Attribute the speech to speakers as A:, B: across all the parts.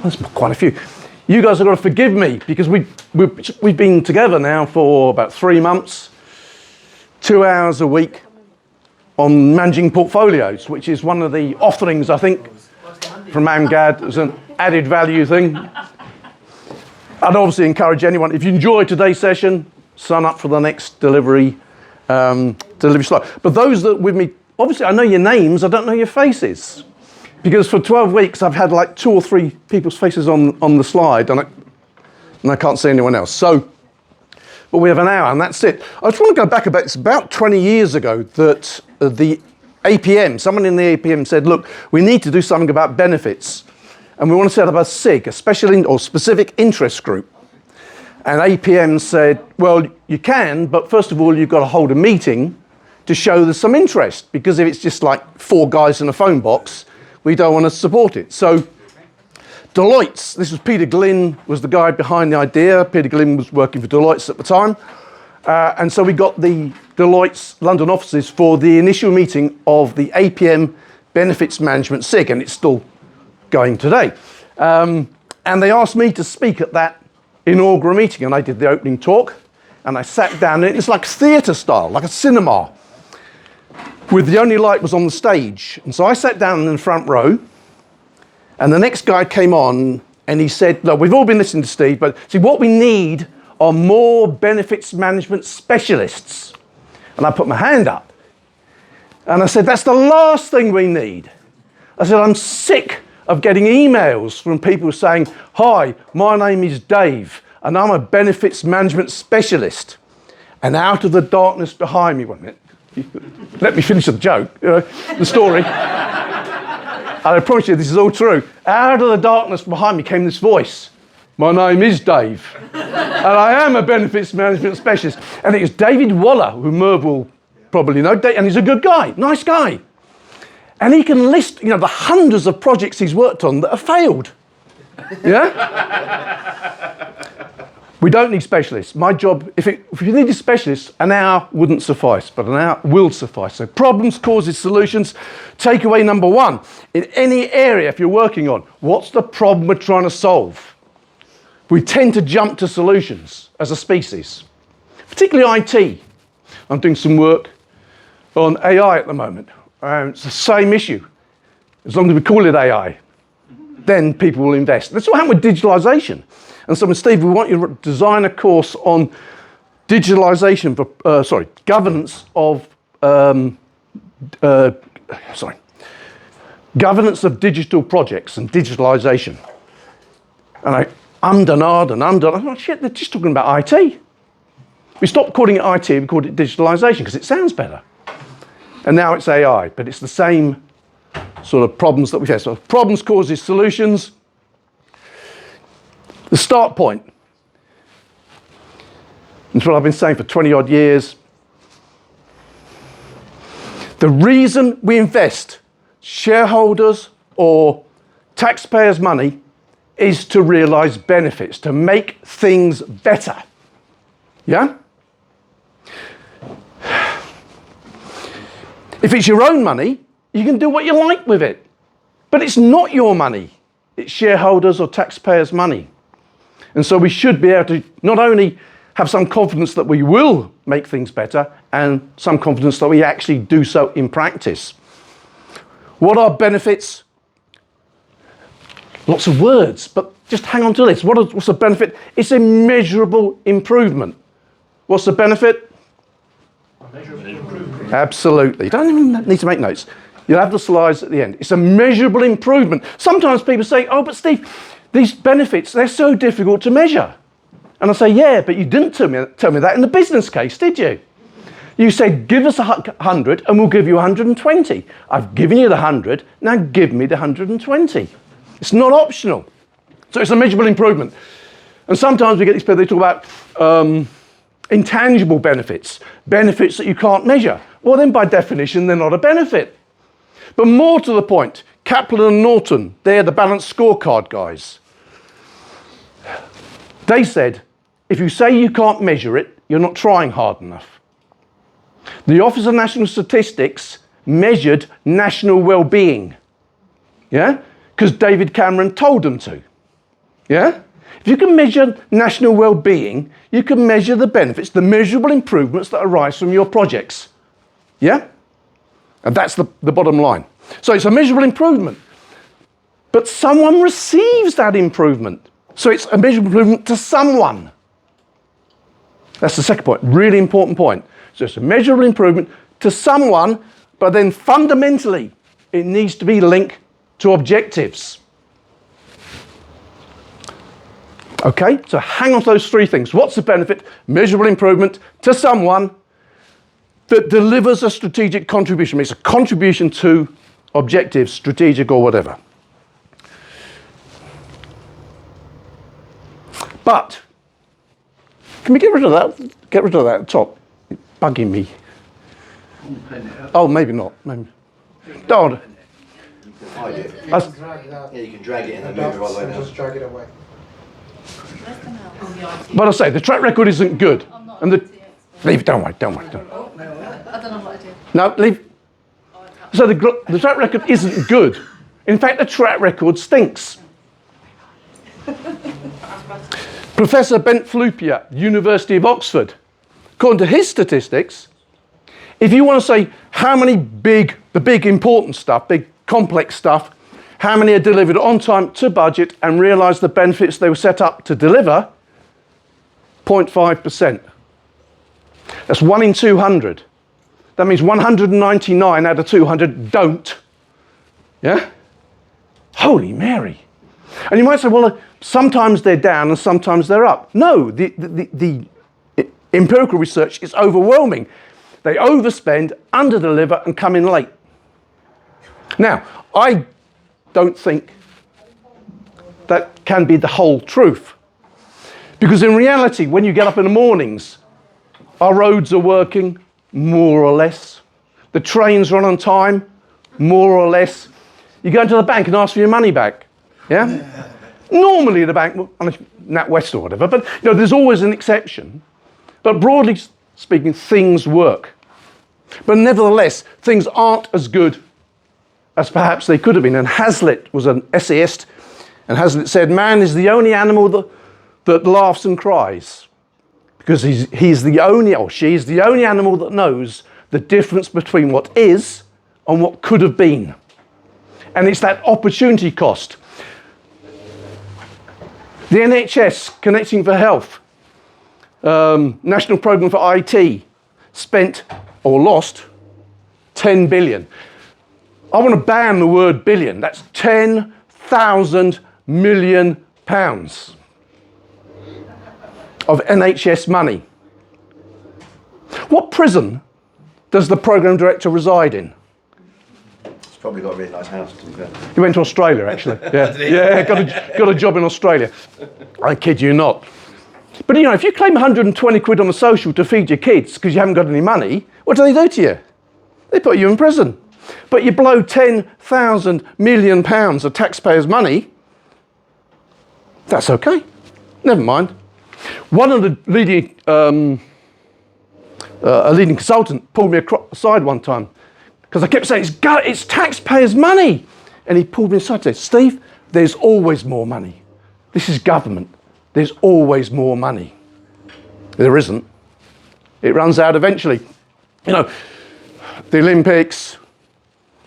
A: That's quite a few. You guys have got to forgive me because we've been together now for about 3 months, 2 hours a week on managing portfolios, which is one of the offerings, I think, from Amgad as an added value thing. I'd obviously encourage anyone, if you enjoyed today's session, sign up for the next delivery slot. But those that with me, obviously I know your names, I don't know your faces. Because for 12 weeks I've had like 2 or 3 people's faces on the slide and I can't see anyone else. So, but we have an hour and that's it. I just want to go back a bit. It's about 20 years ago that the APM, someone in the APM said, look, we need to do something about benefits. And we want to set up a SIG, a specific interest group. And APM said, well, you can, but first of all, you've got to hold a meeting to show there's some interest. Because if it's just like 4 guys in a phone box, we don't want to support it. So Deloitte's, this was Peter Glynn, was the guy behind the idea. Peter Glynn was working for Deloitte's at the time. And so we got the Deloitte's London offices for the initial meeting of the APM Benefits Management SIG, and it's still going today. And they asked me to speak at that inaugural meeting, and I did the opening talk, and I sat down, and it's like theatre style, like a cinema, with the only light was on the stage. And so I sat down in the front row, and the next guy came on, and he said, look, we've all been listening to Steve, but see, what we need are more benefits management specialists. And I put my hand up, and I said, that's the last thing we need. I said, I'm sick of getting emails from people saying, hi, my name is Dave, and I'm a benefits management specialist. And out of the darkness behind me, wait a minute, let me finish the joke, the story. And I promise you, this is all true. Out of the darkness behind me came this voice. My name is Dave, and I am a benefits management specialist. And it was David Waller, who Merv will probably know, and he's a good guy, nice guy. And he can list, the hundreds of projects he's worked on that have failed. Yeah? We don't need specialists. My job, if you need a specialist, an hour wouldn't suffice, but an hour will suffice. So problems, causes, solutions. Takeaway number 1, in any area if you're working on, what's the problem we're trying to solve? We tend to jump to solutions as a species, particularly IT. I'm doing some work on AI at the moment. It's the same issue. As long as we call it AI, then people will invest. That's what happened with digitalization. And so, Steve, we want you to design a course on digitalization, governance of, governance of digital projects and digitalization. And I and I'm like, shit, they're just talking about IT. We stopped calling it IT, we called it digitalization because it sounds better. And now it's AI, but it's the same sort of problems that we face. So problems, causes, solutions. The start point. That's what I've been saying for 20 odd years. The reason we invest shareholders or taxpayers' money is to realize benefits, to make things better. Yeah? If it's your own money, you can do what you like with it. But it's not your money. It's shareholders or taxpayers' money. And so we should be able to not only have some confidence that we will make things better and some confidence that we actually do so in practice. What are benefits? Lots of words, but just hang on to this. What's the benefit? It's a measurable improvement. What's the benefit? Absolutely. You don't even need to make notes. You'll have the slides at the end. It's a measurable improvement. Sometimes people say, oh, but Steve, these benefits, they're so difficult to measure. And I say, yeah, but you didn't tell me that in the business case, did you? You said, give us 100 and we'll give you 120. I've given you the 100, now give me the 120. It's not optional. So it's a measurable improvement. And sometimes we get these people, they talk about intangible benefits, benefits that you can't measure. Well, then by definition, they're not a benefit. But more to the point, Kaplan and Norton, they're the balanced scorecard guys. They said, if you say you can't measure it, you're not trying hard enough. The Office of National Statistics measured national well-being, yeah? Because David Cameron told them to. Yeah? If you can measure national well-being, you can measure the benefits, the measurable improvements that arise from your projects. Yeah? And that's the bottom line. So it's a measurable improvement. But someone receives that improvement. So it's a measurable improvement to someone. That's the second point, really important point. So it's a measurable improvement to someone, but then fundamentally, it needs to be linked to objectives. Okay, so hang on to those three things. What's the benefit? Measurable improvement to someone that delivers a strategic contribution. It's a contribution to objectives, strategic or whatever. But, can we get rid of that? Get rid of that at the top. It's bugging me. Oh, maybe not. Maybe. Don't.
B: Hide it.
C: Yeah,
B: Yeah, you can drag it in and move it right the way down.
C: just drag it away.
A: But I say, the track record isn't good. And leave it, don't worry.
D: I don't know what to do.
A: No, leave. So the track record isn't good. In fact, the track record stinks. Professor Bent Flupia, University of Oxford, according to his statistics, if you want to say how many the big important stuff, big complex stuff, how many are delivered on time to budget and realise the benefits they were set up to deliver, 0.5%. That's 1 in 200. That means 199 out of 200 don't. Yeah? Holy Mary. And you might say, well, sometimes they're down and sometimes they're up. No, the empirical research is overwhelming. They overspend, underdeliver, and come in late. Now, I don't think that can be the whole truth. Because in reality, when you get up in the mornings, our roads are working, more or less. The trains run on time, more or less. You go into the bank and ask for your money back. Yeah? Normally the bank, unless NatWest or whatever, but there's always an exception. But broadly speaking, things work. But nevertheless, things aren't as good as perhaps they could have been. And Hazlitt was an essayist, and Hazlitt said, man is the only animal that laughs and cries, because he's the only, or she's the only animal that knows the difference between what is and what could have been. And it's that opportunity cost. The NHS, Connecting for Health, National Programme for IT, spent or lost 10 billion. I want to ban the word billion. That's 10,000 million pounds of NHS money. What prison does the programme director reside in?
B: It's probably got a really nice house, to be fair.
A: He went to Australia, actually. Yeah, got a job in Australia. I kid you not. But if you claim 120 quid on the social to feed your kids because you haven't got any money, what do to you? They put you in prison. But you blow 10,000 million pounds of taxpayers' money, that's okay. Never mind. One of the leading, a leading consultant pulled me aside one time because I kept saying, it's taxpayers' money. And he pulled me aside and said, Steve, there's always more money. This is government. There's always more money. There isn't. It runs out eventually. The Olympics.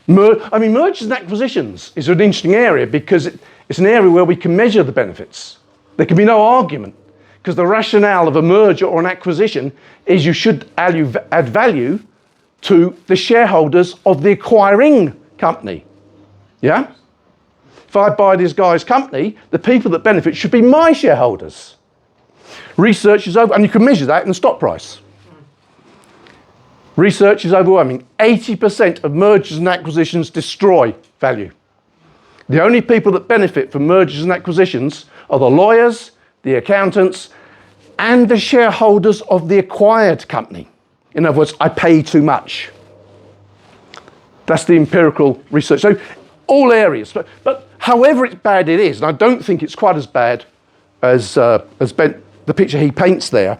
A: Mergers and acquisitions is an interesting area because it's an area where we can measure the benefits. There can be no argument because the rationale of a merger or an acquisition is you should add value to the shareholders of the acquiring company. Yeah? If I buy this guy's company, the people that benefit should be my shareholders. Research is over, and you can measure that in the stock price. Research is overwhelming. 80% of mergers and acquisitions destroy value. The only people that benefit from mergers and acquisitions are the lawyers, the accountants, and the shareholders of the acquired company. In other words, I pay too much. That's the empirical research. So all areas. But however bad it is, and I don't think it's quite as bad as the picture he paints there.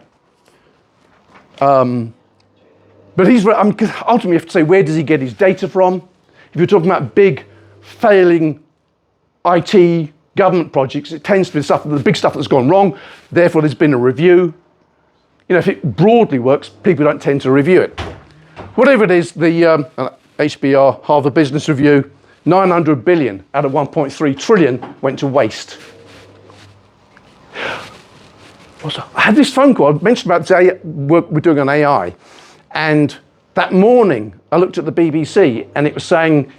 A: But ultimately you have to say, where does he get his data from? If you're talking about big, failing IT government projects, it tends to be the big stuff that's gone wrong. Therefore, there's been a review. You know, if it broadly works, people don't tend to review it. Whatever it is, the HBR, Harvard Business Review, 900 billion out of 1.3 trillion went to waste. Also, I had this phone call. I mentioned about the work we're doing on AI. And that morning, I looked at the BBC and it was saying,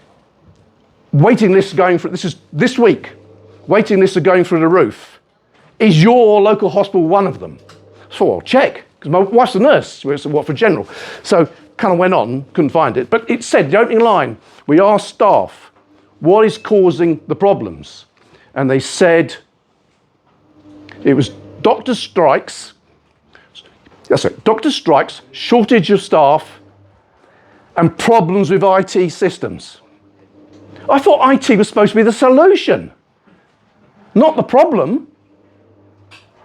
A: waiting lists are going through, this is this week, waiting lists are going through the roof. Is your local hospital one of them? So I'll check, because my wife's a nurse, it's Watford General. So kind of went on, couldn't find it. But it said, the opening line, we asked staff, what is causing the problems? And they said, it was doctor strikes, shortage of staff, and problems with IT systems. I thought IT was supposed to be the solution, not the problem.